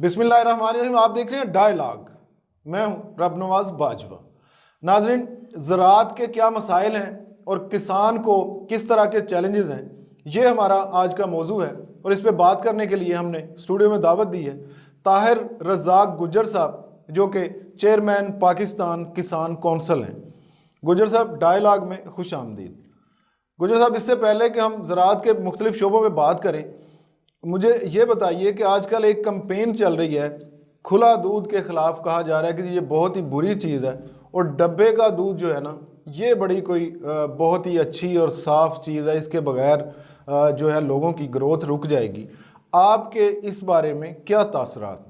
बिस्मिल्लाहिर्रहमानिर्रहीम। आप देख रहे हैं डायलॉग, मैं हूं रब नवाज बाजवा। नाजरीन, ज़राअत के क्या मसाइल हैं और किसान को किस तरह के चैलेंजेस हैं, ये हमारा आज का मौजू है। और इस पे बात करने के लिए हमने स्टूडियो में दावत दी है ताहिर रज़ाक गुज्जर साहब, जो कि चेयरमैन पाकिस्तान किसान कौंसल हैं। गुज्जर साहब, डायलॉग में खुश आमदीद। गुज्जर साहब, इससे पहले कि हम ज़राअत के मुख्तलिफ शोबों में बात करें, मुझे ये बताइए कि आजकल एक कंपेन चल रही है, खुला दूध के ख़िलाफ़ कहा जा रहा है कि ये बहुत ही बुरी चीज़ है और डब्बे का दूध जो है ना, ये बड़ी कोई बहुत ही अच्छी और साफ़ चीज़ है, इसके बगैर जो है लोगों की ग्रोथ रुक जाएगी। आपके इस बारे में क्या तासुरात हैं?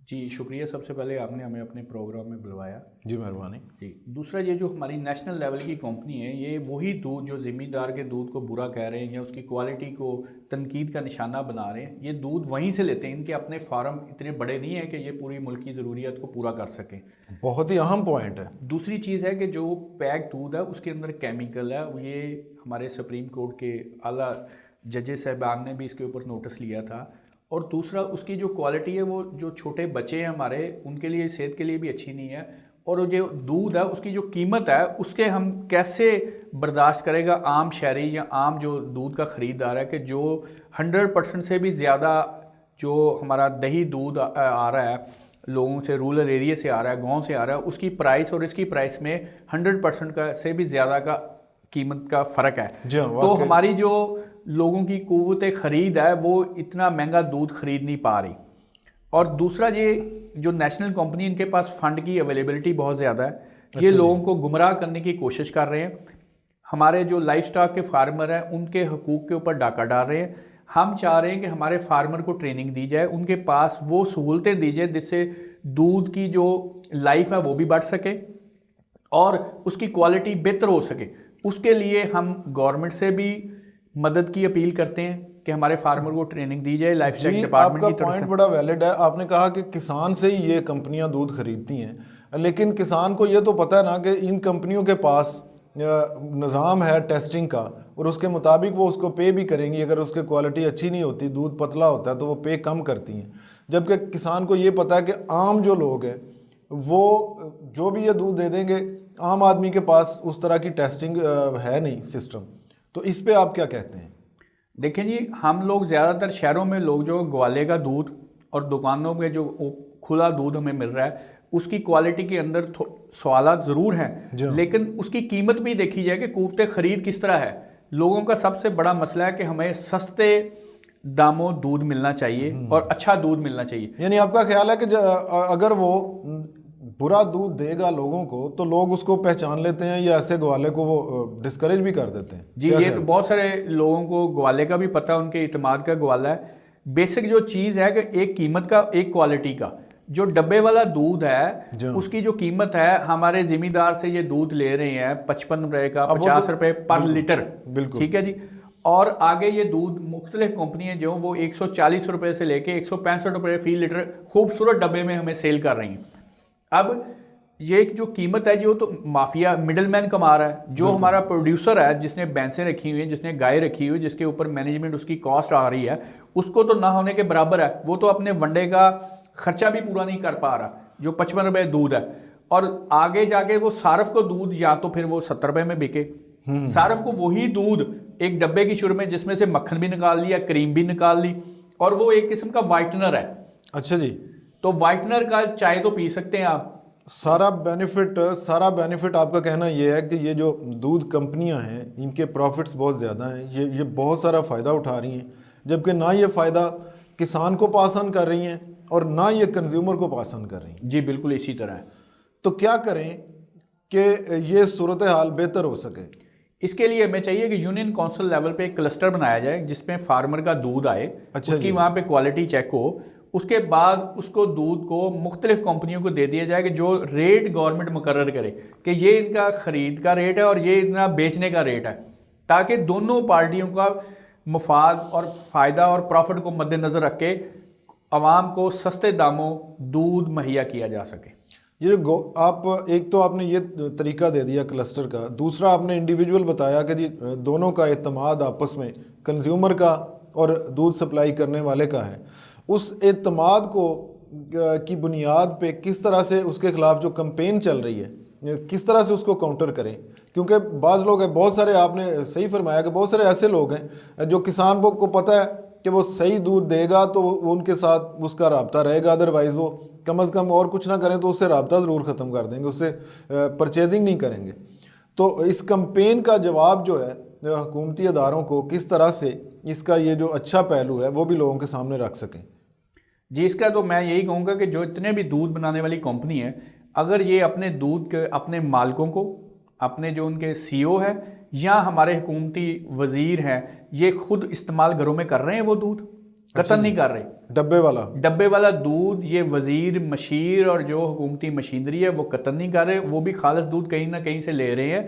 जी शुक्रिया, सबसे पहले आपने हमें अपने प्रोग्राम में बुलवाया। जी मेहरबानी। जी, दूसरा, ये जो हमारी नेशनल लेवल की कंपनी है, ये वही दूध जो ज़िम्मेदार के दूध को बुरा कह रहे हैं या उसकी क्वालिटी को तनकीद का निशाना बना रहे हैं, ये दूध वहीं से लेते हैं। इनके अपने फार्म इतने बड़े नहीं है कि ये पूरी मुल्क की ज़रूरियात को पूरा कर सकें। बहुत ही अहम पॉइंट है। दूसरी चीज़ है कि जो पैक दूध है उसके अंदर केमिकल है। ये हमारे सुप्रीम कोर्ट के आला जजेस साहबान ने भी इसके ऊपर नोटिस लिया था। और दूसरा, उसकी जो क्वालिटी है, वो जो छोटे बच्चे हैं हमारे, उनके लिए, सेहत के लिए भी अच्छी नहीं है। और जो दूध है उसकी जो कीमत है, उसके हम कैसे बर्दाश्त करेगा आम शहरी या आम जो दूध का ख़रीदार है कि जो 100% से भी ज़्यादा जो हमारा दही दूध आ रहा है लोगों से, रूरल एरिया से आ रहा है, गांव से आ रहा है, उसकी प्राइस और इसकी प्राइस में 100% का से भी ज़्यादा का कीमत का फ़र्क है। तो हमारी जो लोगों की कुव्वत ख़रीद है वो इतना महंगा दूध ख़रीद नहीं पा रही। और दूसरा, ये जो नेशनल कंपनी, इनके पास फ़ंड की अवेलेबिलिटी बहुत ज़्यादा है। ये लोगों को गुमराह करने की कोशिश कर रहे हैं। हमारे जो लाइफ स्टॉक के फार्मर हैं उनके हकूक़ के ऊपर डाका डाल रहे हैं। हम चाह रहे हैं कि हमारे फार्मर को ट्रेनिंग दी जाए, उनके पास वो सहूलतें दी जाए जिससे दूध की जो लाइफ है वो भी बढ़ सके और उसकी क्वालिटी बेहतर हो सके। उसके लिए हम गवर्नमेंट से भी मदद की अपील करते हैं कि हमारे फार्मर को ट्रेनिंग दी जाए लाइफस्टाइल डिपार्टमेंट की तरफ से। आपका पॉइंट बड़ा वैलिड है। आपने कहा कि किसान से ही ये कंपनियां दूध खरीदती हैं, लेकिन किसान को ये तो पता है ना कि इन कंपनियों के पास निज़ाम है टेस्टिंग का और उसके मुताबिक वो उसको पे भी करेंगी। अगर उसकी क्वालिटी अच्छी नहीं होती, दूध पतला होता है, तो वो पे कम करती हैं। जबकि किसान को ये पता है कि आम जो लोग हैं वो जो भी ये दूध दे देंगे, आम आदमी के पास उस तरह की टेस्टिंग है नहीं सिस्टम। तो इस पे आप क्या कहते हैं? देखें जी, हम लोग ज़्यादातर शहरों में लोग जो ग्वाले का दूध और दुकानों में जो खुला दूध हमें मिल रहा है, उसकी क्वालिटी के अंदर सवालात ज़रूर हैं, लेकिन उसकी कीमत भी देखी जाए कि कुव्वत ख़रीद किस तरह है। लोगों का सबसे बड़ा मसला है कि हमें सस्ते दामों दूध मिलना चाहिए और अच्छा दूध मिलना चाहिए। यानी आपका ख्याल है कि अगर वो बुरा दूध देगा लोगों को तो लोग उसको पहचान लेते हैं या ऐसे ग्वाले को वो डिस्करेज भी कर देते हैं? जी, ये तो बहुत सारे लोगों को ग्वाले का भी पता है, उनके इत्मीनान का ग्वाला है। बेसिक जो चीज़ है कि एक कीमत का, एक क्वालिटी का। जो डब्बे वाला दूध है उसकी जो कीमत है, हमारे जिम्मेदार से ये दूध ले रहे हैं 55 रुपए का, 50 रुपए पर लीटर, ठीक है जी। और आगे ये दूध मुख्तलिफ कंपनियां जो वो 140 रुपए से लेके 165 रुपए फी लीटर खूबसूरत डब्बे में हमें सेल कर रही हैं। अब ये जो कीमत है, जो तो माफिया मिडल मैन कमा रहा है। जो हमारा प्रोड्यूसर है, जिसने भैंसें रखी हुई हैं, जिसने गाय रखी हुई है, जिसके ऊपर मैनेजमेंट उसकी कॉस्ट आ रही है, उसको तो ना होने के बराबर है। वो तो अपने वनडे का खर्चा भी पूरा नहीं कर पा रहा, जो 55 रुपए दूध है। और आगे जाके वो सारफ को दूध, या तो फिर वो 70 रुपए में बिके। सारफ को वही दूध एक डब्बे की शुरू में, जिसमें से मक्खन भी निकाल लिया, क्रीम भी निकाल ली, और वो एक किस्म का वाइटनर है। अच्छा जी। तो वाइटनर का चाय तो पी सकते हैं आप। सारा बेनिफिट आपका कहना यह है कि ये जो दूध कंपनियां हैं, इनके प्रॉफिट्स बहुत ज़्यादा हैं, ये बहुत सारा फ़ायदा उठा रही हैं, जबकि ना ये फ़ायदा किसान को पास ऑन कर रही हैं और ना ये कंज्यूमर को पास ऑन कर रही हैं। जी बिल्कुल इसी तरह है। तो क्या करें कि ये सूरत हाल बेहतर हो सके? इसके लिए हमें चाहिए कि यूनियन काउंसिल लेवल पे एक क्लस्टर बनाया जाए जिसमें फार्मर का दूध आए। अच्छा, उसकी वहाँ पे क्वालिटी चेक हो। उसके बाद उसको दूध को मुख्तलिफ कंपनियों को दे दिया जाए कि जो रेट गवर्नमेंट मुकर्रर करे कि ये इनका ख़रीद का रेट है और ये इतना बेचने का रेट है, ताकि दोनों पार्टियों का मुफाद और फ़ायदा और प्रॉफिट को मद्देनज़र रख के आवाम को सस्ते दामों दूध मुहैया किया जा सके। ये आप एक तो आपने ये तरीका दे दिया क्लस्टर का, दूसरा आपने इंडिविजुअल बताया कि जी दोनों का एतमाद आपस में, कंज्यूमर का और दूध सप्लाई करने वाले का है। उस एतमाद को की बुनियाद पे किस तरह से उसके खिलाफ जो कैंपेन चल रही है किस तरह से उसको काउंटर करें, क्योंकि बाज़ लोग हैं, बहुत सारे, आपने सही फरमाया कि बहुत सारे ऐसे लोग हैं जो किसान को पता है कि वो सही दूध देगा तो वो उनके साथ उसका राब्ता रहेगा, अदरवाइज़ वो कम अज़ कम और कुछ ना करें तो उससे राब्ता ज़रूर ख़त्म कर देंगे, उससे परचेजिंग नहीं करेंगे। तो इस कैंपेन का जवाब जो है हुकूमती अदारों को किस तरह से इसका ये जो अच्छा पहलू है वो भी लोगों के सामने रख सकें। जी, इसका तो मैं यही कहूँगा कि जो इतने भी दूध बनाने वाली कंपनी है, अगर ये अपने दूध के अपने मालिकों को, अपने जो उनके सीईओ है या हमारे हुकूमती वजीर हैं, ये खुद इस्तेमाल घरों में कर रहे हैं, वो दूध कतन नहीं कर रहे। डब्बे वाला दूध ये वजीर मशीर और जो हुकूमती मशीनरी है वो कतन नहीं कर रहे, वो भी खालिस दूध कहीं ना कहीं से ले रहे हैं।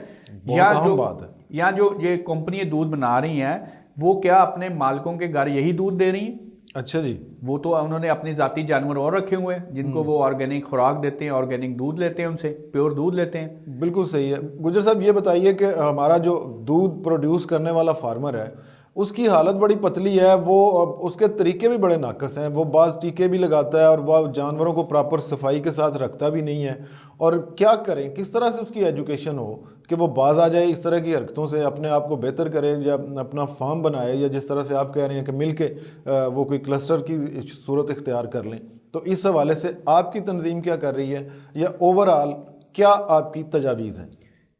या जो ये कंपनी दूध बना रही हैं वो क्या अपने मालिकों के घर यही दूध दे रही हैं? अच्छा जी, वो तो उन्होंने अपने ज़ाती जानवर और रखे हुए हैं जिनको वो ऑर्गेनिक खुराक देते हैं, ऑर्गेनिक दूध लेते हैं, उनसे प्योर दूध लेते हैं। बिल्कुल सही है। गुजर साहब ये बताइए कि हमारा जो दूध प्रोड्यूस करने वाला फार्मर है उसकी हालत बड़ी पतली है, वो उसके तरीके भी बड़े नाकस हैं, वो बाज़ टीके भी लगाता है और वह जानवरों को प्रॉपर सफाई के साथ रखता भी नहीं है। और क्या करें, किस तरह से उसकी एजुकेशन हो कि वो बाज आ जाए इस तरह की हरकतों से, अपने आप को बेहतर करे या अपना फार्म बनाए, या जिस तरह से आप कह रहे हैं कि मिल के वो कोई क्लस्टर की सूरत इख्तियार कर लें। तो इस हवाले से आपकी तंजीम क्या कर रही है या ओवरऑल क्या आपकी तजावीज़ हैं?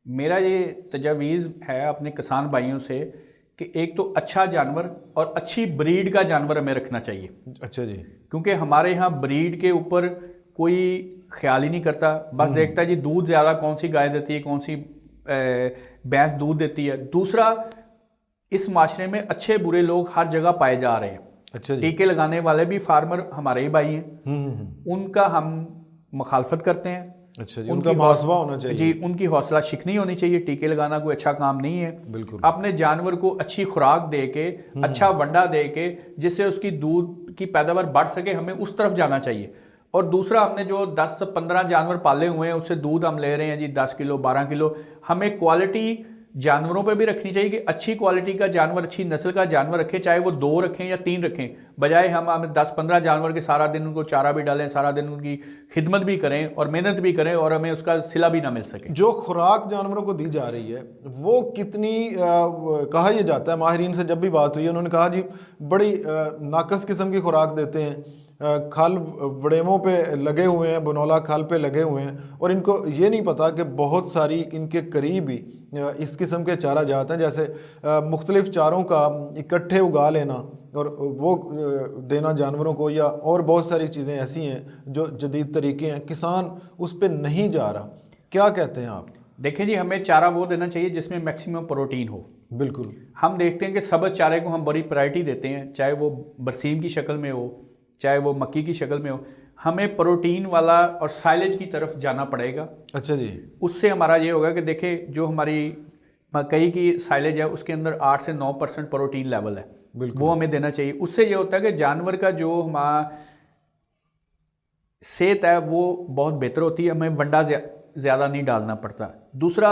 मेरा ये तजावीज़ है अपने किसान भाइयों से कि एक तो अच्छा जानवर और अच्छी ब्रीड का जानवर हमें रखना चाहिए। अच्छा जी, क्योंकि हमारे यहाँ ब्रीड के ऊपर कोई ख्याल ही नहीं करता, बस देखता है जी दूध ज़्यादा कौन सी गाय देती है, कौन सी भैंस दूध देती है। दूसरा, इस माशरे में अच्छे बुरे लोग हर जगह पाए जा रहे हैं। अच्छा जी, टीके लगाने वाले भी फार्मर हमारे ही भाई हैं, उनका हम मुखालफत करते हैं। अच्छा जी, उनका मुहासबा होना चाहिए जी, उनकी हौसला शिकनी होनी चाहिए। टीके लगाना कोई अच्छा काम नहीं है। बिल्कुल। अपने जानवर को अच्छी खुराक दे के, अच्छा वंडा दे के, जिससे उसकी दूध की पैदावार बढ़ सके, हमें उस तरफ जाना चाहिए। और दूसरा, हमने जो 10-15 जानवर पाले हुए हैं उससे दूध हम ले रहे हैं जी 10 किलो 12 किलो, हमें क्वालिटी जानवरों पे भी रखनी चाहिए कि अच्छी क्वालिटी का जानवर, अच्छी नस्ल का जानवर रखें, चाहे वो 2 रखें या 3 रखें, बजाय हम 10-15 जानवर के सारा दिन उनको चारा भी डालें, सारा दिन उनकी खिदमत भी करें और मेहनत भी करें और हमें उसका सिला भी ना मिल सके। जो खुराक जानवरों को दी जा रही है वो कितनी कहा यह जाता है, माहिरीन से जब भी बात हुई उन्होंने कहा जी बड़ी नाकस किस्म की खुराक देते हैं, खल वड़ेवों पे लगे हुए हैं, बनौला खल पे लगे हुए हैं, और इनको ये नहीं पता कि बहुत सारी इनके करीब ही इस किस्म के चारा जाते हैं, जैसे मुख्तलिफ चारों का इकट्ठे उगा लेना और वो देना जानवरों को, या और बहुत सारी चीज़ें ऐसी हैं जो जदीद तरीके हैं, किसान उस पर नहीं जा रहा। क्या कहते हैं आप? देखें जी, हमें चारा वो देना चाहिए जिसमें मैक्सिमम प्रोटीन हो। बिल्कुल। हम देखते हैं कि सब्ज़ चारे को हम बड़ी प्रायोरिटी देते हैं, चाहे वो बरसीम की शक्ल में हो, चाहे वो मक्की की शक्ल में हो। हमें प्रोटीन वाला और साइलेज की तरफ जाना पड़ेगा। अच्छा जी, उससे हमारा ये होगा कि देखें जो हमारी मकई की साइलेज है उसके अंदर 8 से 9% प्रोटीन लेवल है, वो हमें देना चाहिए। उससे ये होता है कि जानवर का जो हमारा सेहत है वो बहुत बेहतर होती है, हमें वंडा ज़्यादा नहीं डालना पड़ता। दूसरा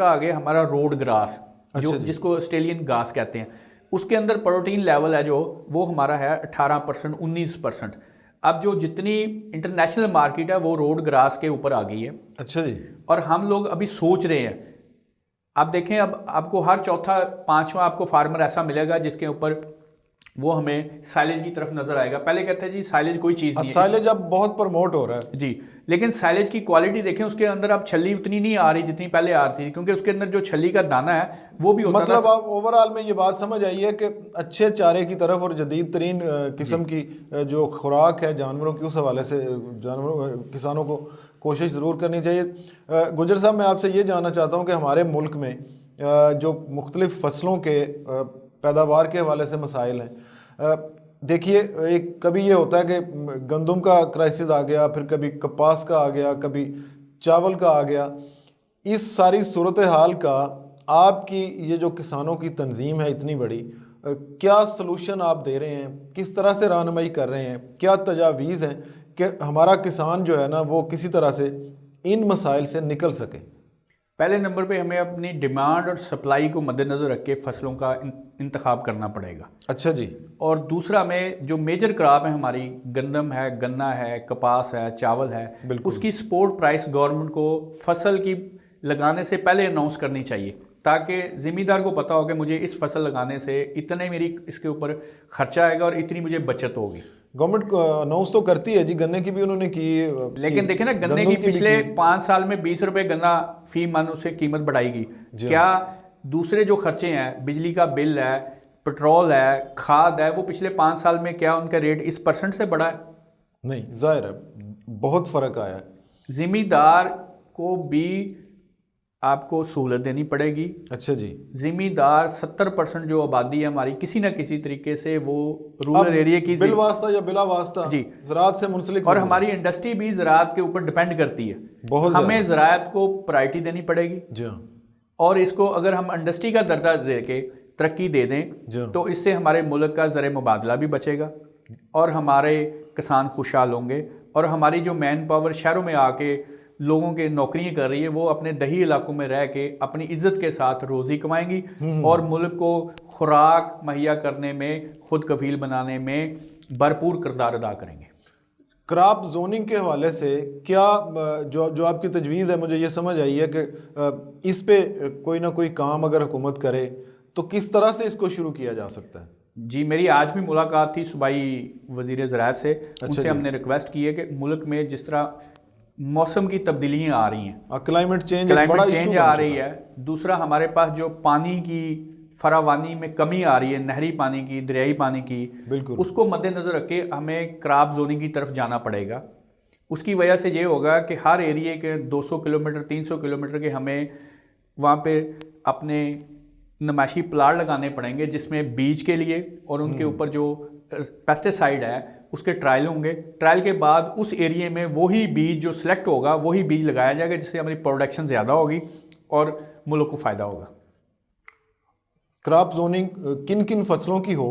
आ गया हमारा रोड ग्रास, जो जिसको ऑस्ट्रेलियन घास कहते हैं, उसके अंदर प्रोटीन लेवल है जो वो हमारा है 18%, 19%। अब जो जितनी इंटरनेशनल मार्केट है वो रोड ग्रास के ऊपर आ गई है। अच्छा जी। और हम लोग अभी सोच रहे हैं, आप देखें अब आपको हर चौथा 5वां आपको फार्मर ऐसा मिलेगा जिसके ऊपर वो हमें साइलेज की तरफ नजर आएगा। पहले कहते हैं जी साइलेज कोई चीज़ नहीं है, साइलेज अब बहुत प्रमोट हो रहा है जी, लेकिन साइलेज की क्वालिटी देखें, उसके अंदर अब छल्ली उतनी नहीं आ रही जितनी पहले आ रही थी, क्योंकि उसके अंदर जो छल्ली का दाना है वो भी होता है। मतलब आप ओवरऑल में ये बात समझ आई है कि अच्छे चारे की तरफ और जदीद तरीन किस्म की जो खुराक है जानवरों की, उस हवाले से किसानों को कोशिश ज़रूर करनी चाहिए। गुजर साहब, मैं आपसे ये जानना चाहता हूँ कि हमारे मुल्क में जो मुख्तलिफ फसलों के पैदावार के हवाले से मसाइल हैं, देखिए एक कभी ये होता है कि गंदम का क्राइसिस आ गया, फिर कभी कपास का आ गया, कभी चावल का आ गया। इस सारी सूरत हाल का आपकी ये जो किसानों की तंजीम है इतनी बड़ी, क्या सलूशन आप दे रहे हैं, किस तरह से रहनुमाई कर रहे हैं, क्या तजावीज़ हैं कि हमारा किसान जो है ना वो किसी तरह से इन मसाइल से निकल सके? पहले नंबर पे हमें अपनी डिमांड और सप्लाई को मद्देनज़र रख के फसलों का इंतखाब करना पड़ेगा। अच्छा जी। और दूसरा में जो मेजर क्रॉप है हमारी, गंदम है, गन्ना है, कपास है, चावल है, उसकी सपोर्ट प्राइस गवर्नमेंट को फसल की लगाने से पहले अनाउंस करनी चाहिए, ताकि ज़िम्मेदार को पता हो कि मुझे इस फसल लगाने से इतने मेरी इसके ऊपर खर्चा आएगा और इतनी मुझे बचत होगी। गवर्नमेंट अनाउंस तो करती है जी, गन्ने की भी उन्होंने की, लेकिन देखें ना, गन्ने की पिछले 5 साल में 20 रुपए गन्ना फी मन उससे कीमत बढ़ाएगी। क्या दूसरे जो खर्चे हैं, बिजली का बिल है, पेट्रोल है, खाद है, वो पिछले 5 साल में क्या उनका रेट इस % से बढ़ा है? नहीं, जाहिर है बहुत फर्क आया है। जिम्मेदार को भी आपको सहूलत देनी पड़ेगी। अच्छा जी। जिम्मेदार 70% जो आबादी है हमारी, किसी ना किसी तरीके से वो रूरल एरिया की बिल वास्ता या बिला वास्ता जी ज़राअत से मुंसलिक, और हमारी इंडस्ट्री भी ज़राअत के ऊपर डिपेंड करती है। बहुत हमें ज़राअत को प्रायोरिटी देनी पड़ेगी जी हाँ। और इसको अगर हम इंडस्ट्री का दर्जा दे के तरक्की दे दें तो इससे हमारे मुल्क का ज़र मुबादला भी बचेगा और हमारे किसान खुशहाल होंगे और हमारी जो मैन पावर शहरों में आके लोगों के नौकरियां कर रही है वो अपने दही इलाकों में रह के अपनी इज्जत के साथ रोज़ी कमाएंगी और मुल्क को खुराक मुहैया करने में, खुद कफील बनाने में भरपूर किरदार अदा करेंगे। क्रॉप जोनिंग के हवाले से क्या जो आपकी तजवीज़ है, मुझे ये समझ आई है कि इस पे कोई ना कोई काम अगर हुकूमत करे तो किस तरह से इसको शुरू किया जा सकता है? जी, मेरी आज भी मुलाकात थी सूबाई वज़ीर ज़राअत से। उनसे हमने रिक्वेस्ट की है कि मुल्क में जिस तरह मौसम की तब्दीलियाँ आ रही हैं, क्लाइमेट चेंज आ रही है, दूसरा हमारे पास जो पानी की फरावानी में कमी आ रही है, नहरी पानी की, दरियाई पानी की, बिल्कुल उसको मद्देनज़र रख के हमें क्रॉप जोनिंग की तरफ जाना पड़ेगा। उसकी वजह से ये होगा कि हर एरिए के 200 किलोमीटर 300 किलोमीटर के हमें वहाँ पे अपने नमाशी प्लाट लगाने पड़ेंगे जिसमें बीज के लिए और उनके ऊपर जो पेस्टिसाइड है उसके ट्रायल होंगे। ट्रायल के बाद उस एरिए में वही बीज जो सिलेक्ट होगा वही बीज लगाया जाएगा, जिससे हमारी प्रोडक्शन ज़्यादा होगी और मुल्क को फ़ायदा होगा। क्रॉप जोनिंग किन किन फसलों की हो,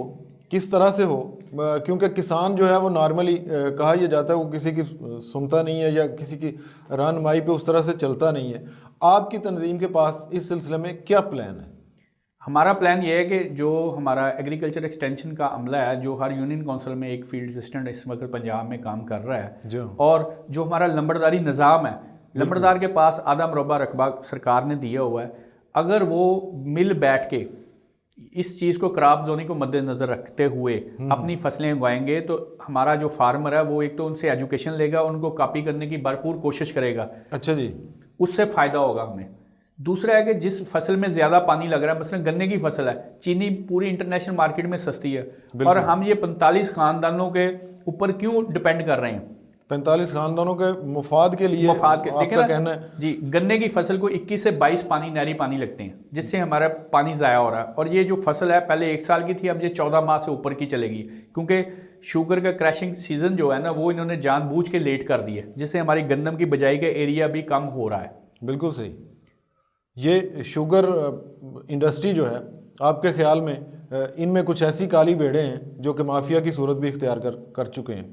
किस तरह से हो? क्योंकि किसान जो है वो नॉर्मली कहा यह जाता है वो किसी की सुनता नहीं है या किसी की रहनुमाई पे उस तरह से चलता नहीं है। आपकी तंजीम के पास इस सिलसिले में क्या प्लान है? हमारा प्लान ये है कि जो हमारा एग्रीकल्चर एक्सटेंशन का अमला है, जो हर यूनियन काउंसिल में एक फील्ड असिस्टेंट इस वक्त पंजाब में काम कर रहा है, और जो हमारा लंबड़दारी निज़ाम है, लंबड़दार के पास आधा मुरब्बा रकबा सरकार ने दिया हुआ है, अगर वो मिल बैठ के इस चीज़ को क्रॉप जोनिंग को मद्देनज़र रखते हुए अपनी फसलें उगाएंगे तो हमारा जो फार्मर है वो एक तो उनसे एजुकेशन लेगा, उनको कॉपी करने की भरपूर कोशिश करेगा। अच्छा जी। उससे फ़ायदा होगा हमें। दूसरा है कि जिस फसल में ज़्यादा पानी लग रहा है, मसलन गन्ने की फसल है, चीनी पूरी इंटरनेशनल मार्केट में सस्ती है और हम ये 45 ख़ानदानों के ऊपर क्यों डिपेंड कर रहे हैं? 45 ख़ानदानों के मुफाद के लिए आपका कहना है? जी, गन्ने की फसल को 21 से 22 नहरी पानी लगते हैं, जिससे हमारा पानी ज़ाया हो रहा है। और ये जो फसल है पहले 1 साल की थी, अब ये 14 माह से ऊपर की चलेगी, क्योंकि शुगर का क्रैशिंग सीज़न जो है ना वो इन्होंने जानबूझ के लेट कर दिया, जिससे हमारी गंदम की बिजाई का एरिया भी कम हो रहा है। बिल्कुल सही। ये शुगर इंडस्ट्री जो है, आपके ख्याल में इनमें कुछ ऐसी काली भेड़ें हैं जो कि माफिया की सूरत भी इख्तियार कर चुके हैं?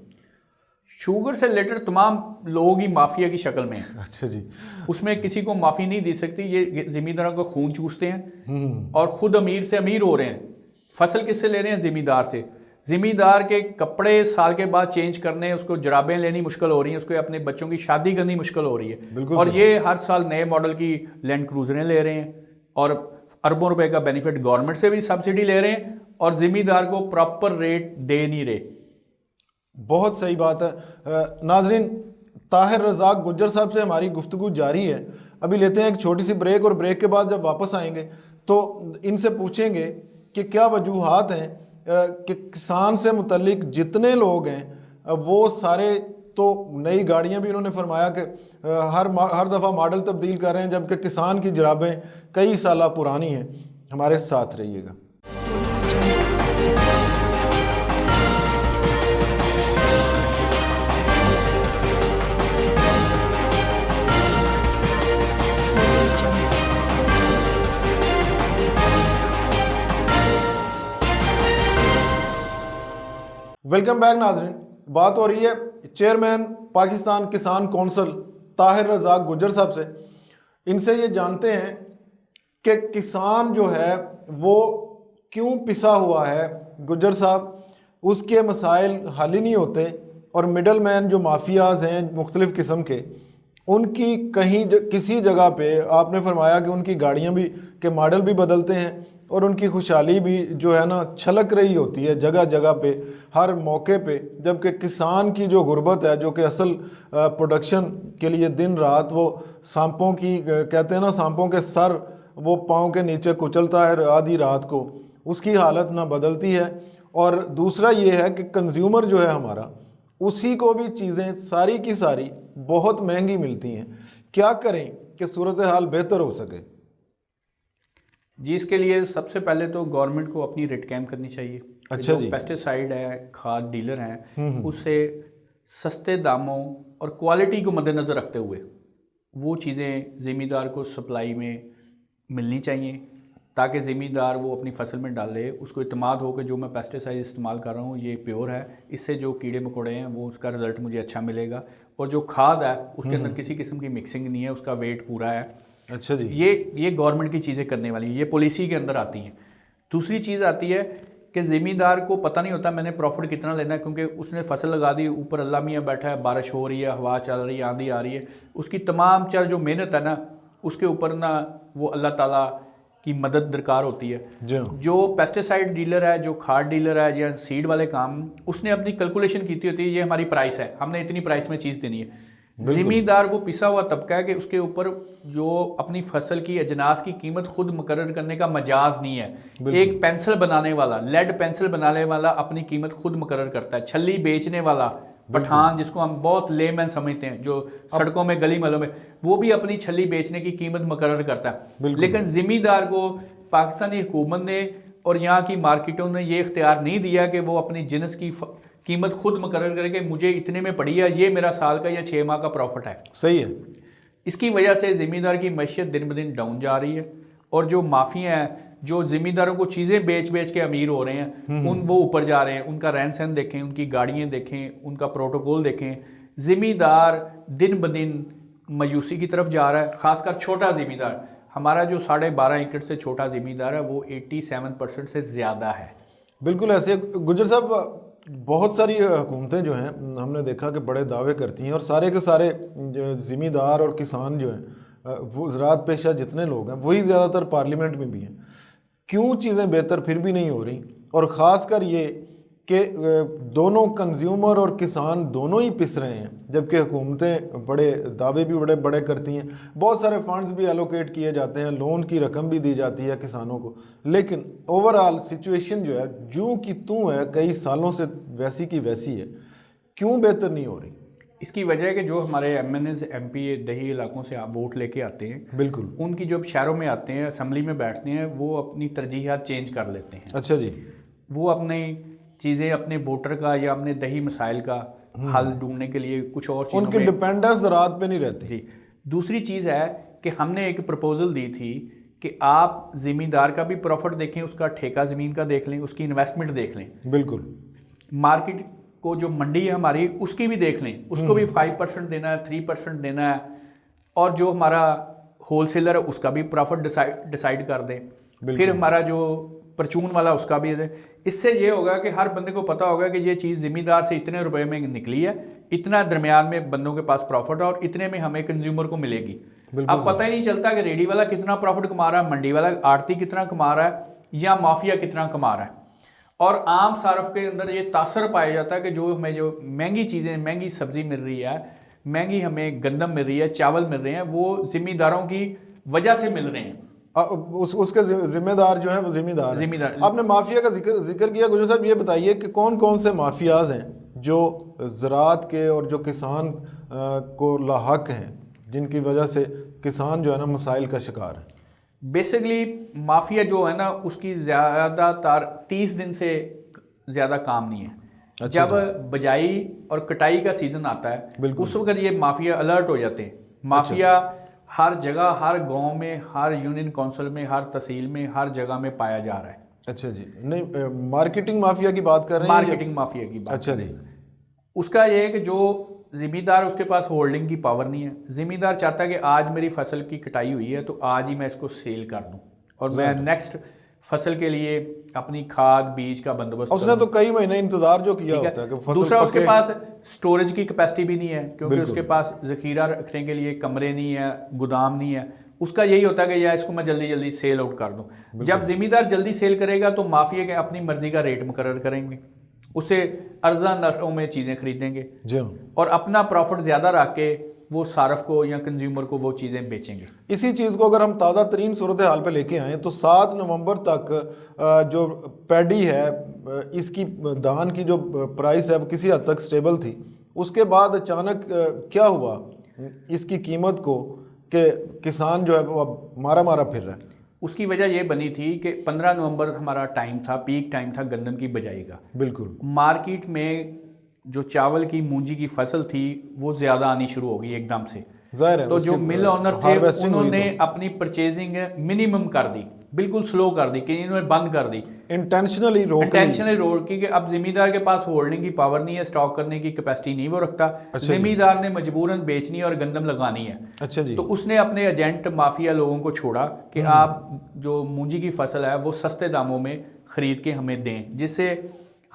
शुगर से रिलेटेड तमाम लोग ही माफिया की शक्ल में हैं। अच्छा जी। उसमें किसी को माफ़ी नहीं दी सकती। ये ज़िम्मेदारों का खून चूसते हैं और ख़ुद अमीर से अमीर हो रहे हैं। फसल किससे ले रहे हैं? ज़िम्मेदार से। ज़िम्मेदार के कपड़े साल के बाद चेंज करने, उसको जराबें लेनी मुश्किल हो रही हैं, उसको अपने बच्चों की शादी करनी मुश्किल हो रही है। और ये हर साल नए मॉडल की लैंड क्रूजरें ले रहे हैं और अरबों रुपए का बेनिफिट गवर्नमेंट से भी सब्सिडी ले रहे हैं और ज़िम्मेदार को प्रॉपर रेट दे नहीं रहे। बहुत सही बात है। नाजरीन, ताहिर रज़ाक गुज्जर साहब से हमारी गुफ्तगू जारी है। अभी लेते हैं एक छोटी सी ब्रेक और ब्रेक के बाद जब वापस आएंगे तो इनसे पूछेंगे कि क्या वजूहात हैं कि किसान से मुतल्लिक जितने लोग हैं वो सारे, तो नई गाड़ियां भी इन्होंने फरमाया कि हर दफ़ा मॉडल तब्दील कर रहे हैं, जबकि किसान की जराबें कई साल पुरानी हैं। हमारे साथ रहिएगा। वेलकम बैक नाजरीन। बात हो रही है चेयरमैन पाकिस्तान किसान कौंसिल ताहिर रज़ाक गुज्जर साहब से। इनसे ये जानते हैं कि किसान जो है वो क्यों पिसा हुआ है। गुज्जर साहब, उसके मसाइल हल ही नहीं होते, और मिडल मैन जो माफियाज हैं मुख्तलिफ़ किस्म के, उनकी किसी जगह पे आपने फरमाया कि उनकी गाड़ियाँ भी के मॉडल भी बदलते हैं, और उनकी खुशहाली भी जो है ना छलक रही होती है जगह जगह पे, हर मौके पे। जबकि किसान की जो गुर्बत है, जो कि असल प्रोडक्शन के लिए दिन रात वो सांपों की कहते हैं ना, सांपों के सर वो पाँव के नीचे कुचलता है आधी रात को, उसकी हालत ना बदलती है। और दूसरा ये है कि कंज्यूमर जो है हमारा, उसी को भी चीज़ें सारी की सारी बहुत महंगी मिलती हैं। क्या करें कि सूरत हाल बेहतर हो सके? जी, इसके लिए सबसे पहले तो गवर्नमेंट को अपनी रेट कैम करनी चाहिए। अच्छा जो जी। पेस्टिसाइड है, खाद डीलर हैं, उससे सस्ते दामों और क्वालिटी को मद्देनज़र रखते हुए वो चीज़ें ज़मींदार को सप्लाई में मिलनी चाहिए, ताकि ज़मींदार वो अपनी फसल में डाले, उसको इत्मीनान हो कि जो मैं पेस्टिसाइड इस्तेमाल कर रहा हूँ ये प्योर है, इससे जो कीड़े मकोड़े हैं वो उसका रिज़ल्ट मुझे अच्छा मिलेगा, और जो खाद है उसके अंदर किसी किस्म की मिक्सिंग नहीं है, उसका वेट पूरा है। अच्छा जी। ये गवर्नमेंट की चीज़ें करने वाली है, ये पॉलिसी के अंदर आती हैं। दूसरी चीज़ आती है कि ज़मींदार को पता नहीं होता मैंने प्रॉफिट कितना लेना है, क्योंकि उसने फसल लगा दी, ऊपर अल्लाह मियाँ बैठा है, बारिश हो रही है, हवा चल रही है, आंधी आ रही है, उसकी तमाम चार जो मेहनत है ना, उसके ऊपर ना वो अल्लाह ताला की मदद दरकार होती है। जी। जो पेस्टिसाइड डीलर है, जो खाद डीलर है या सीड वाले काम, उसने अपनी कैलकुलेशन की होती है, ये हमारी प्राइस है, हमने इतनी प्राइस में चीज़ देनी है। ज़मींदार वो पिसा हुआ तबका है कि उसके ऊपर जो अपनी फसल की अजनास की कीमत खुद मुकर्रर करने का मजाज नहीं है। एक पेंसिल बनाने वाला, लेड पेंसिल बनाने वाला अपनी कीमत खुद मुकर्रर करता है। छल्ली बेचने वाला पठान, जिसको हम बहुत लेमैन समझते हैं, जो सड़कों में गली महलों में, वो भी अपनी छल्ली बेचने की कीमत मुकर्रर करता है। लेकिन ज़मींदार को पाकिस्तानी हुकूमत ने और यहाँ की मार्केटों ने ये इख्तियार नहीं दिया कि वो अपनी जिनस की कीमत खुद मुकर्रर करे कि मुझे इतने में पड़ी है, ये मेरा साल का या 6 माह का प्रॉफिट है। सही है। इसकी वजह से ज़मींदार की मैशियत दिन ब दिन डाउन जा रही है, और जो माफिया हैं जो ज़मींदारों को चीज़ें बेच बेच के अमीर हो रहे हैं, वो ऊपर जा रहे हैं। उनका रहन सहन देखें, उनकी गाड़ियाँ देखें, उनका प्रोटोकॉल देखें। ज़मींदार दिन ब दिन मायूसी की तरफ जा रहा है, ख़ासकर छोटा ज़मींदार। हमारा जो 12.5 एकड़ से छोटा ज़मींदार है वो 87% से ज़्यादा है। बिल्कुल ऐसे। गुज्जर साहब, बहुत सारी हुकूमतें जो हैं हमने देखा कि बड़े दावे करती हैं, और सारे के सारे ज़मींदार और किसान जो हैं, वो ज़राअत पेशा जितने लोग हैं, वही ज़्यादातर पार्लियामेंट में भी हैं। क्यों चीज़ें बेहतर फिर भी नहीं हो रही? और ख़ासकर ये कि दोनों कंज्यूमर और किसान दोनों ही पिस रहे हैं, जबकि हुकूमतें बड़े दावे भी बड़े बड़े करती हैं, बहुत सारे फंड्स भी एलोकेट किए जाते हैं, लोन की रकम भी दी जाती है किसानों को, लेकिन ओवरऑल सिचुएशन जो है जूं की तूं है, कई सालों से वैसी की वैसी है। क्यों बेहतर नहीं हो रही? इसकी वजह है कि जो हमारे MNAs MP दही इलाकों से आप वोट लेके आते हैं, बिल्कुल, उनकी जब शहरों में आते हैं, असम्बली में बैठते हैं, वो अपनी तरजीहात चेंज कर लेते हैं। अच्छा जी। वो अपनी चीज़ें अपने वोटर का या अपने दही मसाइल का हल ढूंढने के लिए कुछ और चीज़ों उनकी में डिपेंडेंस रात पे नहीं रहती। जी। दूसरी चीज़ है कि हमने एक प्रपोजल दी थी कि आप ज़मींदार का भी प्रॉफिट देखें, उसका ठेका ज़मीन का देख लें, उसकी इन्वेस्टमेंट देख लें, बिल्कुल। मार्केट को जो मंडी है हमारी उसकी भी देख लें, उसको भी 5% देना है, 3% देना है, और जो हमारा होलसेलर है उसका भी प्रॉफिट डिसाइड कर दें, फिर हमारा जो परचून वाला उसका भी दें। इससे ये होगा कि हर बंदे को पता होगा कि ये चीज़ ज़मींदार से इतने रुपए में निकली है, इतना दरमियान में बंदों के पास प्रॉफिट है, और इतने में हमें कंज्यूमर को मिलेगी। अब पता ही नहीं चलता कि रेडी वाला कितना प्रॉफिट कमा रहा है, मंडी वाला आड़ती कितना कमा रहा है, या माफिया कितना कमा रहा है। और आम सारफ के अंदर ये तासर पाया जाता है कि जो हमें जो महंगी चीज़ें, महंगी सब्जी मिल रही है, महंगी हमें गंदम मिल रही है, चावल मिल रहे हैं, वो ज़मींदारों की वजह से मिल रहे हैं। उसके जिम्मेदार जो है वो जिम्मेदार। आपने माफिया का जिक्र किया, गुजर साहब ये बताइए कि कौन कौन से माफियाज हैं जो ज़राअत के और जो किसान को लाहक हैं, जिनकी वजह से किसान जो है ना मसाइल का शिकार है? बेसिकली माफिया जो है ना, उसकी ज़्यादातर 30 दिन से ज़्यादा काम नहीं है। अच्छा, जब बजाई और कटाई का सीज़न आता है, उस वक्त ये माफिया अलर्ट हो जाते हैं। माफिया हर जगह, हर गांव में, हर यूनियन काउंसिल में, हर तहसील में, हर जगह में पाया जा रहा है। अच्छा जी। नहीं, मार्केटिंग माफिया की बात कर रहे हैं? मार्केटिंग माफिया की बात। अच्छा जी। उसका ये है कि जो ज़िम्मेदार उसके पास होल्डिंग की पावर नहीं है। ज़िम्मेदार चाहता है कि आज मेरी फसल की कटाई हुई है तो आज ही मैं इसको सेल कर दूं और मैं नेक्स्ट फसल के लिए अपनी खाद बीज का बंदोबस्त उसने करूं। तो कई महीने इंतजार जो किया ठीक होता है कि है। फसल दूसरा उसके पके। पास स्टोरेज की कैपेसिटी भी नहीं है, क्योंकि बिल्कुल। उसके पास ज़खीरा रखने के लिए कमरे नहीं है, गोदाम नहीं है। उसका यही होता है कि यार इसको मैं जल्दी जल्दी सेल आउट कर दूं। जब जिम्मेदार जल्दी सेल करेगा तो माफिया के अपनी मर्जी का रेट मुकर्रर करेंगे, उससे अर्जा नरखों में चीज़ें खरीदेंगे जी हाँ। और अपना प्रॉफिट ज़्यादा रख के वो सार्फ को या कंज्यूमर को वो चीज़ें बेचेंगे। इसी चीज़ को अगर हम ताज़ा तरीन सूरत हाल पे लेके आएँ तो 7 नवंबर तक जो पैडी है इसकी धान की जो प्राइस है वो किसी हद तक स्टेबल थी। उसके बाद अचानक क्या हुआ इसकी कीमत को कि किसान जो है वो अब मारा मारा फिर रहा है। उसकी वजह ये बनी थी कि 15 नवंबर हमारा टाइम था, पीक टाइम था गंदम की बिजाई का। बिल्कुल। मार्केट में जो चावल की मूंजी की फसल थी वो ज़्यादा आनी शुरू हो गई एकदम से। जाहिर है तो जो मिल ऑनर थे उन्होंने अपनी परचेजिंग मिनिमम कर दी, बिल्कुल स्लो कर दी, कि इन्होंने बंद कर दी, इंटेंशनली रोक की कि अब जिम्मेदार के पास होल्डिंग की पावर नहीं है, स्टॉक करने की कैपेसिटी नहीं वो रखता। जिम्मेदार ने मजबूरन बेचनी और गंदम लगानी है। अच्छा जी। तो उसने अपने एजेंट माफिया लोगों को छोड़ा कि आप जो मूंजी की फसल है वो सस्ते दामों में खरीद के हमें दें, जिससे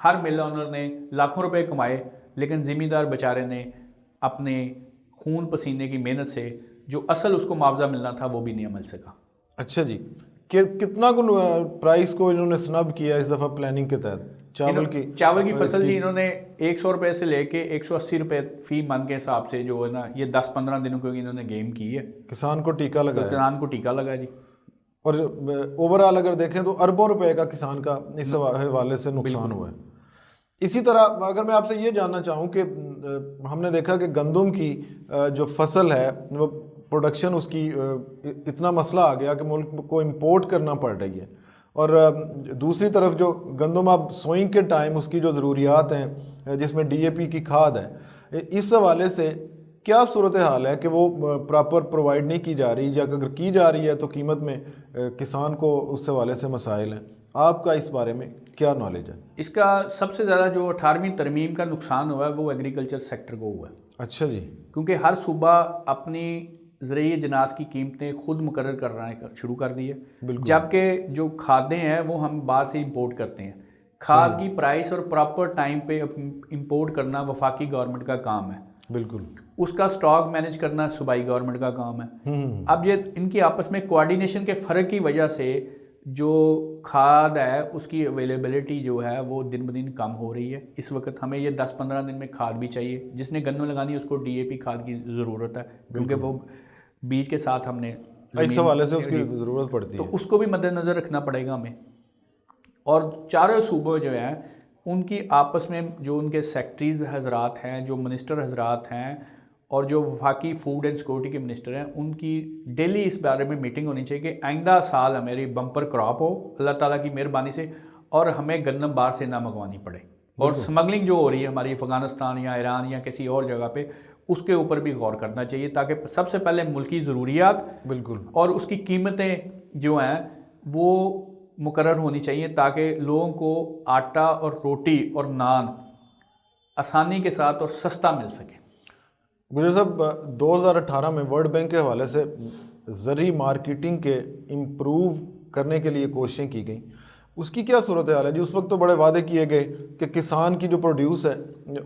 हर मिल ऑनर ने लाखों रुपए कमाए, लेकिन ज़िम्मेदार बेचारे ने अपने खून पसीने की मेहनत से जो असल उसको मुआवजा मिलना था वो भी नहीं मिल सका। अच्छा जी। कितना को प्राइस को इन्होंने स्नब किया इस दफ़ा प्लानिंग के तहत? चावल की फसल जी इन्होंने 100 रुपये से लेके 180 रुपये फी मन के हिसाब से जो है ना, ये 10-15 दिनों की इन्होंने गेम की है। किसान को टीका लगाया। किसान को टीका लगा जी। और ओवरऑल अगर देखें तो अरबों रुपए का किसान का इस हवाले से नुकसान हुआ है। इसी तरह अगर मैं आपसे ये जानना चाहूँ कि हमने देखा कि गंदम की जो फसल है वो प्रोडक्शन उसकी इतना मसला आ गया कि मुल्क को इंपोर्ट करना पड़ रही है, और दूसरी तरफ जो गंदम अब सोइंग के टाइम उसकी जो ज़रूरियात हैं जिसमें डीएपी की खाद है, इस हवाले से क्या सूरत हाल है कि वो प्रॉपर प्रोवाइड नहीं की जा रही, या अगर की जा रही है तो कीमत में किसान को उस हवाले से मसाइल हैं? आपका इस बारे में क्या नॉलेज है? इसका सबसे ज़्यादा जो 18वीं तरमीम का नुकसान हुआ है वो एग्रीकल्चर सेक्टर को हुआ है। अच्छा जी। क्योंकि हर सूबा अपनी ज़रिए जनास की कीमतें खुद मुकर्रर करना शुरू कर दी है, जबकि जो खादें हैं वो हम बाहर से इंपोर्ट करते हैं। खाद की प्राइस और प्रॉपर टाइम पे इंपोर्ट करना वफाकी गवर्नमेंट का काम है। बिल्कुल। उसका स्टॉक मैनेज करना सूबाई गवर्नमेंट का काम है। अब ये इनकी आपस में कोऑर्डिनेशन के फ़र्क की वजह से जो खाद है उसकी अवेलेबिलिटी जो है वो दिन ब दिन कम हो रही है। इस वक्त हमें ये 10-15 दिन में खाद भी चाहिए। जिसने गन्नों लगानी है उसको डीएपी खाद की ज़रूरत है, क्योंकि वो बीज के साथ हमने इस हवाले से उसकी ज़रूरत पड़ती है। तो उसको भी मद्देनज़र रखना पड़ेगा हमें। और चारों सूबे जो हैं उनकी आपस में जो उनके सेक्रेटरीज हजरात हैं, जो मिनिस्टर हजरात हैं और जो वफाकी फूड एंड सिक्योरिटी के मिनिस्टर हैं, उनकी डेली इस बारे में मीटिंग होनी चाहिए कि आइंदा साल हमारी बम्पर क्रॉप हो अल्लाह ताला की मेहरबानी से, और हमें गंदम बाहर से ना मंगवानी पड़े। और स्मगलिंग जो हो रही है हमारी अफ़गानिस्तान या ईरान या किसी और जगह पे, उसके ऊपर भी गौर करना चाहिए, ताकि सबसे पहले मुल्की ज़रूरियात बिल्कुल और उसकी कीमतें जो हैं वो मुकर्रर होनी चाहिए, ताकि लोगों को आटा और रोटी और नान आसानी के साथ और सस्ता मिल सके। गुजर साहब, 2018 में वर्ल्ड बैंक के हवाले से ज़री मार्केटिंग के इम्प्रूव करने के लिए कोशिशें की गई, उसकी क्या सूरत हाल है जी? उस वक्त तो बड़े वादे किए गए कि किसान की जो प्रोड्यूस है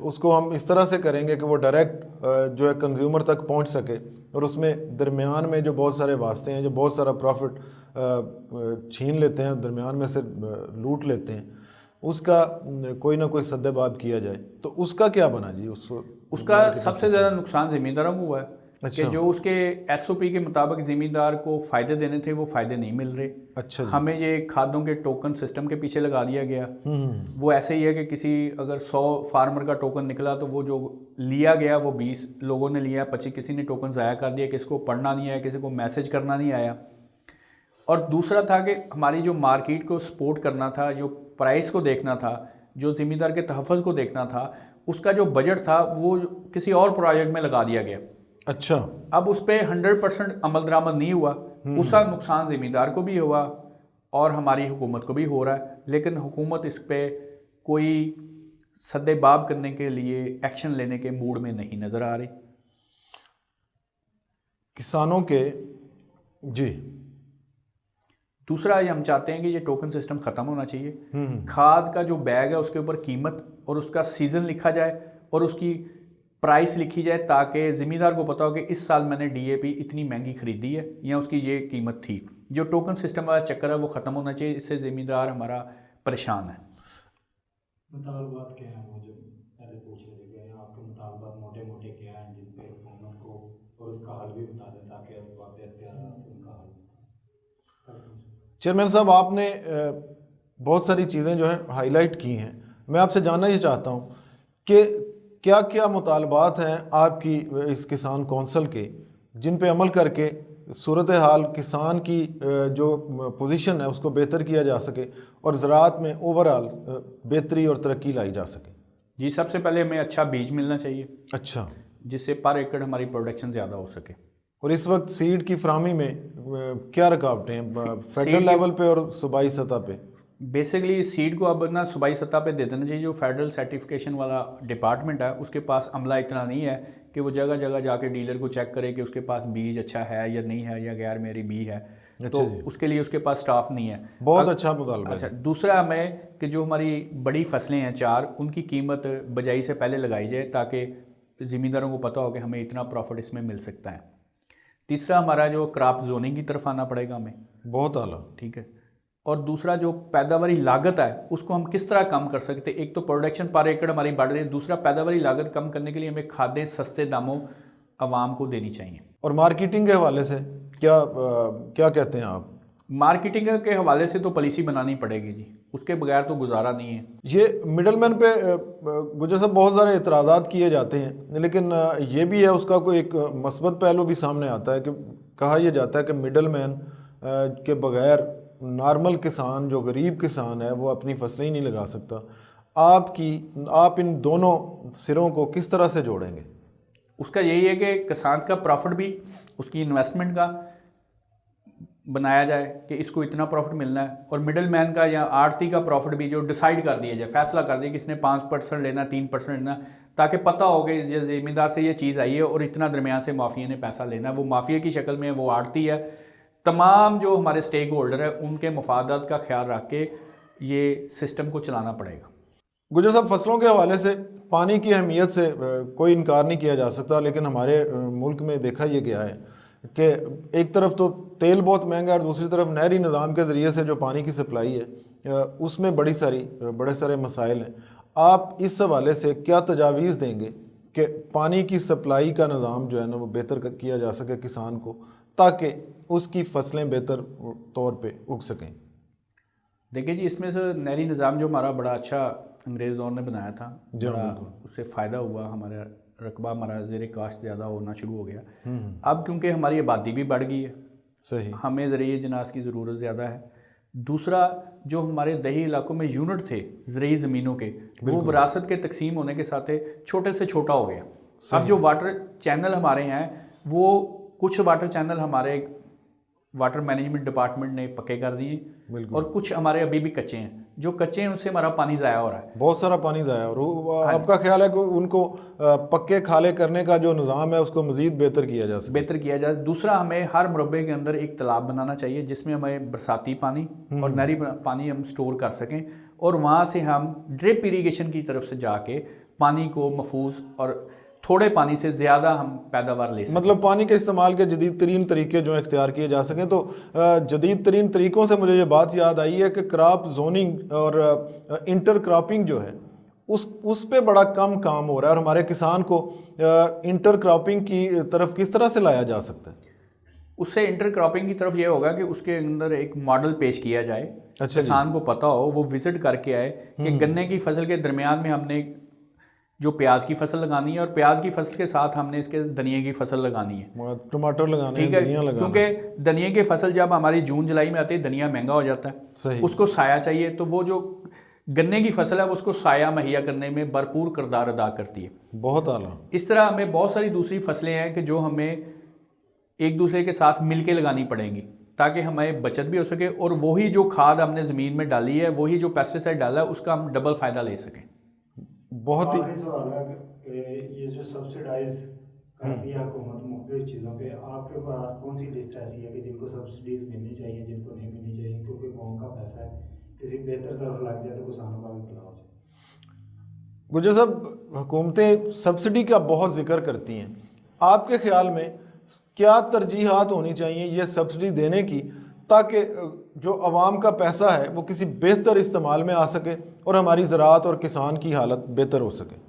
उसको हम इस तरह से करेंगे कि वो डायरेक्ट जो है कंज्यूमर तक पहुंच सके, और उसमें दरमियान में जो बहुत सारे वास्ते हैं, जो बहुत सारा प्रॉफिट छीन लेते हैं, दरमियान में से लूट लेते हैं, उसका कोई ना कोई सद्देबाब किया जाए। तो उसका क्या बना जी? उसका सबसे ज़्यादा नुकसान ज़िम्मेदारों को हुआ है। अच्छा। कि जो उसके एसओपी के मुताबिक ज़िम्मेदार को फ़ायदे देने थे वो फ़ायदे नहीं मिल रहे। अच्छा जी। हमें ये खादों के टोकन सिस्टम के पीछे लगा दिया गया। वो ऐसे ही है कि किसी अगर 100 फार्मर का टोकन निकला तो वो जो लिया गया वो 20 लोगों ने लिया, 25 किसी ने टोकन ज़ाया कर दिया, किसी को पढ़ना नहीं आया, किसी को मैसेज करना नहीं आया। और दूसरा था कि हमारी जो मार्केट को सपोर्ट करना था, जो प्राइस को देखना था, जो ज़िम्मेदार के तहफ़्फ़ुज़ को देखना था, उसका जो बजट था वो किसी और प्रोजेक्ट में लगा दिया गया। अच्छा। अब उस पर 100% अमल दरामद नहीं हुआ। उसका नुकसान ज़िम्मेदार को भी हुआ और हमारी हुकूमत को भी हो रहा है, लेकिन हुकूमत इस पर कोई सद्देबाब करने के लिए एक्शन लेने के मूड में नहीं नज़र आ रही। किसानों के जी दूसरा ये हम चाहते हैं कि ये टोकन सिस्टम ख़त्म होना चाहिए। खाद का जो बैग है उसके ऊपर कीमत और उसका सीज़न लिखा जाए और उसकी प्राइस लिखी जाए, ताकि ज़मींदार को पता हो कि इस साल मैंने डीएपी इतनी महंगी खरीदी है या उसकी ये कीमत थी। जो टोकन सिस्टम वाला चक्कर है वो ख़त्म होना चाहिए, इससे ज़मींदार हमारा परेशान है। मुतालबात क्या हैं, वो जो पहले पूछ रहे थे कि आपके मुतालबात मोटे मोटे क्या हैं जिन पे हुकूमत को और उसका हल भी बता दें ताकि वाक़ई इख्तियार उनका हल बता। चेयरमैन साहब, आपने बहुत सारी चीज़ें जो है हाईलाइट की हैं। मैं आपसे जानना ये चाहता हूँ कि क्या क्या मुतालबात हैं आपकी इस किसान कौंसल के जिन पे अमल करके सूरत हाल किसान की जो पोजीशन है उसको बेहतर किया जा सके और ज़राअत में ओवरऑल बेहतरी और तरक्की लाई जा सके? जी, सबसे पहले हमें अच्छा बीज मिलना चाहिए, अच्छा, जिससे पर एकड़ हमारी प्रोडक्शन ज़्यादा हो सके। और इस वक्त सीड की फ्राहमी में क्या रुकावटें हैं फेडरल लेवल पे और सूबाई सतह पे? बेसिकली सीड को अब ना सूबाई सतह पे दे देना चाहिए। जो फेडरल सर्टिफिकेशन वाला डिपार्टमेंट है उसके पास अमला इतना नहीं है कि वो जगह जगह जाके डीलर को चेक करे कि उसके पास बीज अच्छा है या नहीं है या गैर मेरी बी है। तो उसके लिए उसके पास स्टाफ नहीं है। बहुत अच्छा मुतालबा है। अच्छा, दूसरा हमें कि जो हमारी बड़ी फसलें हैं 4, उनकी कीमत बजाई से पहले लगाई जाए ताकि ज़मींदारों को पता हो कि हमें इतना प्रॉफिट इसमें मिल सकता है। तीसरा, हमारा जो क्रॉप जोनिंग की तरफ आना पड़ेगा हमें। बहुत आला। ठीक है। और दूसरा, जो पैदावारी लागत है उसको हम किस तरह कम कर सकते हैं। एक तो प्रोडक्शन पर एकड़ हमारी बढ़ रही है, दूसरा पैदावारी लागत कम करने के लिए हमें खादें सस्ते दामों आवाम को देनी चाहिए। और मार्केटिंग के हवाले से क्या कहते हैं आप? मार्केटिंग के हवाले से तो पॉलिसी बनानी पड़ेगी जी, उसके बगैर तो गुजारा नहीं है। ये मिडलमैन पे गुजर साहब बहुत सारे इतराज़ात किए जाते हैं, लेकिन ये भी है उसका कोई एक मस्बत पहलू भी सामने आता है कि कहा यह जाता है कि मिडलमैन के बगैर नॉर्मल किसान, जो गरीब किसान है, वो अपनी फसलें ही नहीं लगा सकता। आप इन दोनों सिरों को किस तरह से जोड़ेंगे? उसका यही है कि किसान का प्रॉफिट भी उसकी इन्वेस्टमेंट का बनाया जाए कि इसको इतना प्रॉफिट मिलना है, और मिडल मैन का या आड़ती का प्रॉफिट भी जो डिसाइड कर दिया जाए, फैसला कर दिया कि इसने 5% लेना, 3% लेना, ताकि पता हो कि इस ज़मींदार से ये चीज़ आई है और इतना दरमियान से माफिया ने पैसा लेना है। वो माफिया की शक्ल में वो आड़ती है। तमाम जो हमारे स्टेक होल्डर है उनके मफादात का ख्याल रख के ये सिस्टम को चलाना पड़ेगा। गुजर साहब, फसलों के हवाले से पानी की अहमियत से कोई इनकार नहीं किया जा सकता, लेकिन हमारे मुल्क में देखा यह गया है कि एक तरफ तो तेल बहुत महंगा है और दूसरी तरफ नहरी निज़ाम के ज़रिए से जो पानी की सप्लाई है उसमें बड़े सारे मसाइल हैं। आप इस हवाले से क्या तजावीज़ देंगे कि पानी की सप्लाई का निज़ाम जो है ना वो बेहतर किया जा सके किसान को, ताकि उसकी फसलें बेहतर तौर पे उग सकें? देखिए जी, इसमें से नहरी निज़ाम जो हमारा बड़ा अच्छा अंग्रेज़ दौर ने बनाया था, उससे फ़ायदा हुआ, हमारा रकबा हमारा ज़ेरे काश्त ज़्यादा होना शुरू हो गया। अब क्योंकि हमारी आबादी भी बढ़ गई है, सही, हमें ज़रिए जनास की ज़रूरत ज़्यादा है। दूसरा, जो हमारे दही इलाकों में यूनिट थे ज़रूरी ज़मीनों के, वो विरासत के तकसीम होने के साथ छोटे से छोटा हो गया। अब जो वाटर चैनल हमारे हैं, वो कुछ वाटर चैनल हमारे वाटर मैनेजमेंट डिपार्टमेंट ने पक्के कर दिए और कुछ हमारे अभी भी कच्चे हैं। जो कच्चे हैं उससे हमारा पानी ज़ाया हो रहा है, बहुत सारा पानी ज़ाया। और आपका ख्याल है कि उनको पक्के खाले करने का जो निज़ाम है उसको मज़ीद बेहतर किया जा सके? दूसरा, हमें हर मुरब्बे के अंदर एक तालाब बनाना चाहिए जिसमें हमें बरसाती पानी और नहरी पानी हम स्टोर कर सकें, और वहाँ से हम ड्रिप इरीगेशन की तरफ से जाके पानी को महफूज और थोड़े पानी से ज़्यादा हम पैदावार ले सकें। मतलब पानी के इस्तेमाल के जदीद तरीन तरीके जो इख्तियार किए जा सकें। तो जदीद तरीन तरीक़ों से मुझे ये बात याद आई है कि क्रॉप जोनिंग और इंटर क्रॉपिंग जो है उस पे बड़ा कम काम हो रहा है, और हमारे किसान को इंटर क्रॉपिंग की तरफ किस तरह से लाया जा सकता है? उससे इंटर क्रॉपिंग की तरफ ये होगा कि उसके अंदर एक मॉडल पेश किया जाए, अच्छा, किसान को पता हो, वो विजिट करके आए कि गन्ने की फसल के दरमियान में हमने जो प्याज की फसल लगानी है और प्याज की फसल के साथ हमने इसके धनिया की फसल लगानी है, टमाटर लगाने हैं, धनिया लगाना, क्योंकि धनिया की फसल जब हमारी जून जुलाई में आती है, धनिया महंगा हो जाता है, सही, उसको साया चाहिए। तो वो जो गन्ने की फसल है उसको साया मुहैया करने में भरपूर किरदार अदा करती है। बहुत आला। इस तरह हमें बहुत सारी दूसरी फसलें हैं कि जो हमें एक दूसरे के साथ मिल के लगानी पड़ेंगी ताकि हमें बचत भी हो सके, और वही जो खाद हमने ज़मीन में डाली है, वही जो पेस्टिसाइड डाला है, उसका हम डबल फ़ायदा ले सकें। बहुत ही आखिरी सवाल है कि ये जो सब्सिडाइज करती है हुकूमत मुख्तलिफ चीज़ों पे, आपके पास कौन सी लिस्ट ऐसी है कि जिनको सब्सिडीज मिलनी चाहिए, जिनको नहीं मिलनी चाहिए, क्योंकि कौम का पैसा है, किसी बेहतर तरफ लग जाए तो किसानों का भी भला हो जाए। गुजर साहब, हुकूमतें सब्सिडी का बहुत जिक्र करती हैं, आपके ख्याल में क्या तरजीहात होनी चाहिए ये सब्सिडी देने की, ताकि जो आवाम का पैसा है वो किसी बेहतर इस्तेमाल में आ सके और हमारी ज़राअत और किसान की हालत बेहतर हो सके?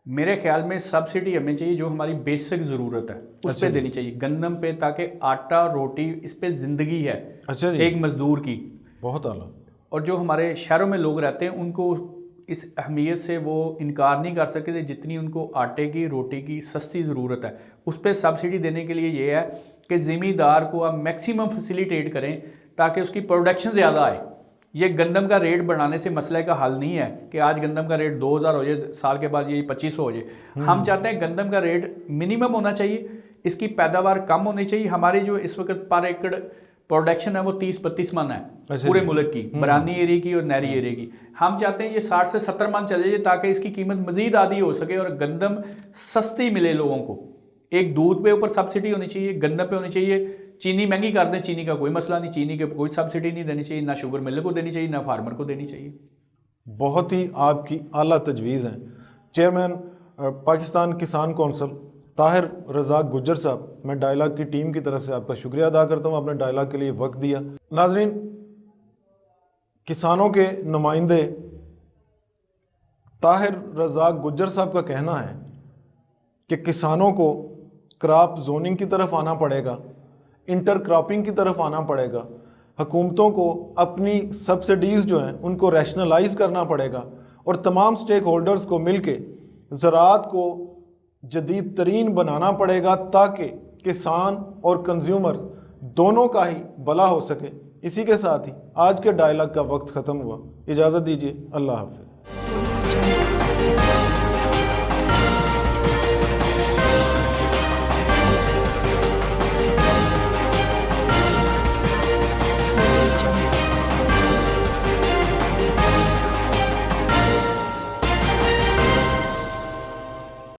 मेरे ख्याल में सब्सिडी हमें चाहिए जो हमारी बेसिक ज़रूरत है उस पर देनी चाहिए, गंदम पे, ताकि आटा रोटी इस पे ज़िंदगी है अच्छा जी, एक मज़दूर की। बहुत आला। और जो हमारे शहरों में लोग रहते हैं उनको इस अहमियत से वो इनकार नहीं कर सकते जितनी उनको आटे की रोटी की सस्ती ज़रूरत है। उस पर सब्सिडी देने के लिए ये है कि ज़मींदार को आप मैक्सिमम फैसिलिटेट करें ताकि उसकी प्रोडक्शन ज़्यादा आए। ये गंदम का रेट बढ़ाने से मसले का हल नहीं है कि आज गंदम का रेट 2000 हो जाए, साल के बाद ये 2500 हो जाए। हम चाहते हैं गंदम का रेट मिनिमम होना चाहिए, इसकी पैदावार कम होनी चाहिए। हमारी जो इस वक्त पर एकड़ प्रोडक्शन है वो 30-32 मन है पूरे मुल्क की, बरानी एरिया की और नहरी एरिया की। हम चाहते हैं ये 60 से 70 मन चले जाए ताकि इसकी कीमत मजीद आधी हो सके और गंदम सस्ती मिले लोगों को। एक दूध पे ऊपर सब्सिडी होनी चाहिए, गंदम पे होनी चाहिए। चीनी महंगी कर दें, चीनी का कोई मसला नहीं, चीनी के कोई सब्सिडी नहीं देनी चाहिए, ना शुगर मिल को देनी चाहिए, ना फार्मर को देनी चाहिए। बहुत ही आपकी आला तजवीज़ हैं। चेयरमैन पाकिस्तान किसान कौंसिल ताहिर रज़ाक गुज्जर साहब, मैं डायलॉग की टीम की तरफ से आपका शुक्रिया अदा करता हूँ, आपने डायलॉग के लिए वक्त दिया। नाजरीन, किसानों के नुमाइंदे ताहिर रज़ाक गुज्जर साहब का कहना है कि किसानों को क्रॉप जोनिंग की तरफ आना पड़ेगा, इंटर क्रॉपिंग की तरफ आना पड़ेगा, हुकूमतों को अपनी सब्सिडीज़ जो हैं उनको रैशनलाइज करना पड़ेगा और तमाम स्टेक होल्डर्स को मिलके ज़राअत को जदीद तरीन बनाना पड़ेगा ताकि किसान और कंज्यूमर दोनों का ही भला हो सके। इसी के साथ ही आज के डायलॉग का वक्त ख़त्म हुआ। इजाज़त दीजिए, अल्लाह हाफ़िज़।